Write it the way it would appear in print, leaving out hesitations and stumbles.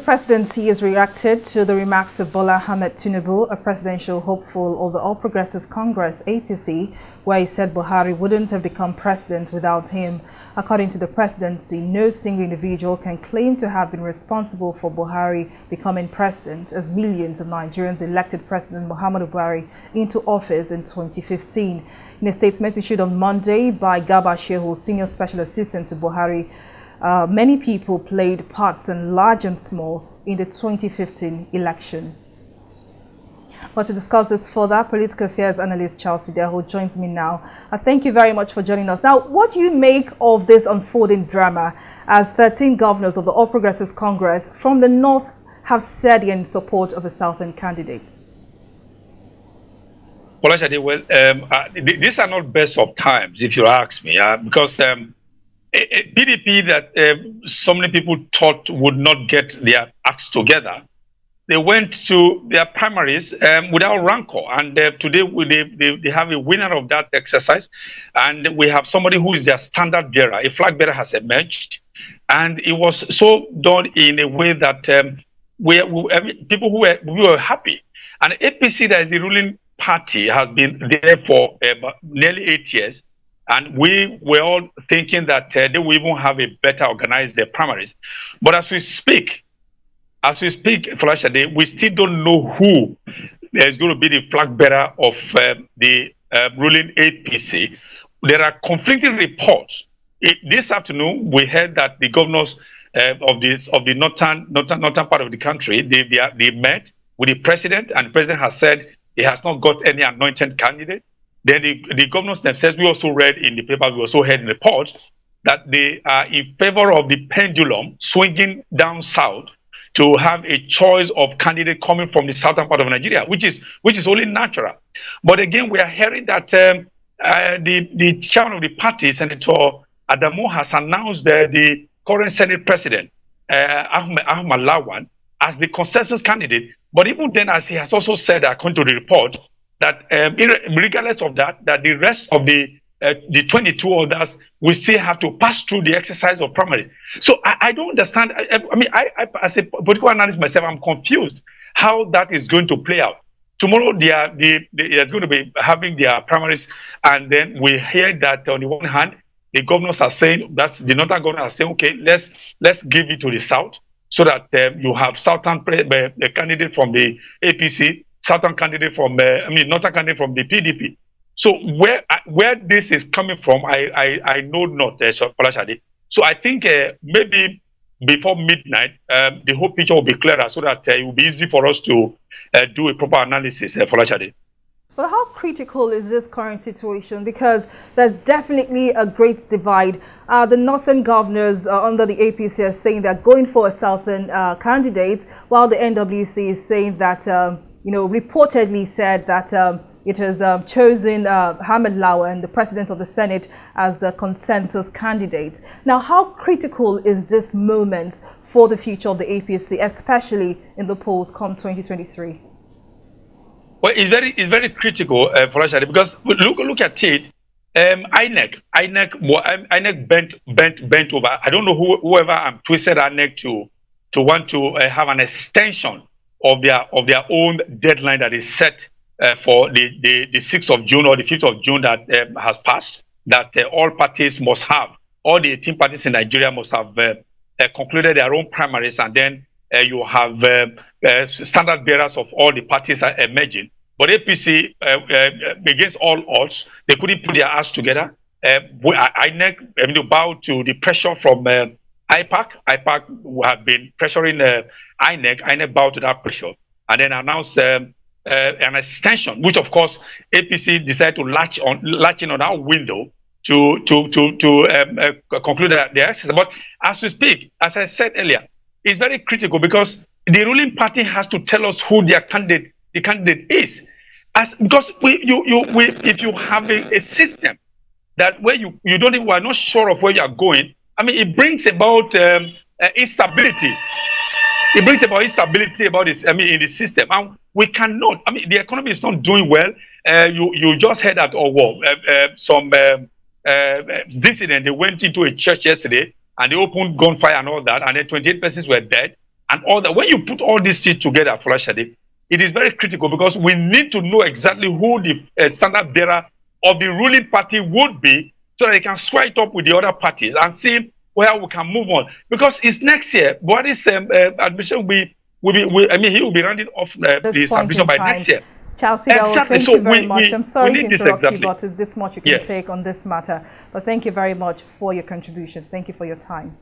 Presidency has reacted to the remarks of Bola Ahmed Tinubu, a presidential hopeful of the All Progressives Congress (APC), where he said Buhari wouldn't have become president without him. According to the presidency, no single individual can claim to have been responsible for Buhari becoming president, as millions of Nigerians elected President Muhammadu Buhari into office in 2015. In a statement issued on Monday by Garba Shehu, senior special assistant to Buhari, many people played parts, and large and small, in the 2015 election. But to discuss this further, political affairs analyst Charles Ideho joins me now. Thank you very much for joining us. Now, what do you make of this unfolding drama as 13 governors of the All Progressives Congress from the North have said they're in support of a Southern candidate? Well, these are not best of times, if you ask me, because PDP that so many people thought would not get their acts together, they went to their primaries without rancor, and today they have a winner of that exercise, and we have somebody who is their standard bearer. A flag bearer has emerged, and it was so done in a way that people who were happy. And APC, that is the ruling party, has been there for nearly 8 years. And we were all thinking that they will even have a better organized primaries. But as we speak, Folashade, we still don't know who is going to be the flag bearer of the ruling APC. There are conflicting reports. This afternoon, we heard that the governors of the northern part of the country, they met with the president, and the president has said he has not got any anointed candidate. Then the governors themselves, we also read in the paper, we also heard in reports that they are in favor of the pendulum swinging down south to have a choice of candidate coming from the southern part of Nigeria, which is only natural. But again, we are hearing that the chairman of the party, Senator Adamu, has announced the current Senate President, Ahmed Lawan, as the consensus candidate. But even then, as he has also said, according to the report, that regardless of that the rest of the 22 others will still have to pass through the exercise of primary. So I don't understand. I as a political analyst myself, I'm confused how that is going to play out. Tomorrow they are going to be having their primaries, and then we hear that on the one hand, the governors are saying, that's the northern governors are saying, okay, let's give it to the south, so that you have southern candidate from the APC, southern candidate from northern candidate from the PDP. So where this is coming from, I know not, So I think maybe before midnight, the whole picture will be clearer, so that it will be easy for us to do a proper analysis, Well, how critical is this current situation? Because there's definitely a great divide. The northern governors under the APC are saying they're going for a southern candidate, while the NWC is saying that, reportedly said that it has chosen Ahmed Lawan, the president of the Senate, as the consensus candidate. Now, how critical is this moment for the future of the APC, especially in the polls come 2023? Well, it's very critical, because look at it. INEC bent over. I don't know whoever twisted INEC to want to have an extension of their own deadline that is set for the 6th of June or the 5th of June that has passed. That all parties must have, all the 18 parties in Nigeria must have concluded their own primaries, and then you have standard bearers of all the parties are emerging. But APC, against all odds, they couldn't put their ass together. INEC bowed to the pressure from IPAC. IPAC have been pressuring INEC. INEC bowed to that pressure, and then announced an extension, which of course APC decided to latch in on that window to conclude their exercise. But as we speak, as I said earlier, it's very critical, because the ruling party has to tell us who the candidate is. Because if you have a system that where you are not sure of where you are going, it brings about instability. It brings about instability about this. In the system, and we cannot. The economy is not doing well. You just heard that, some dissident, they went into a church yesterday and they opened gunfire and all that, and then 28 persons were dead. and all that. When you put all these things together, Folashade, it is very critical because we need to know exactly who the standard bearer of the ruling party would be so that they can square it up with the other parties and see where we can move on. Because it's next year. Buhari's admission I mean, he will be rounding off his ambition by next year. Charles Ideho, thank you very much. I'm sorry to interrupt you, but it's this much you can take on this matter. But thank you very much for your contribution. Thank you for your time.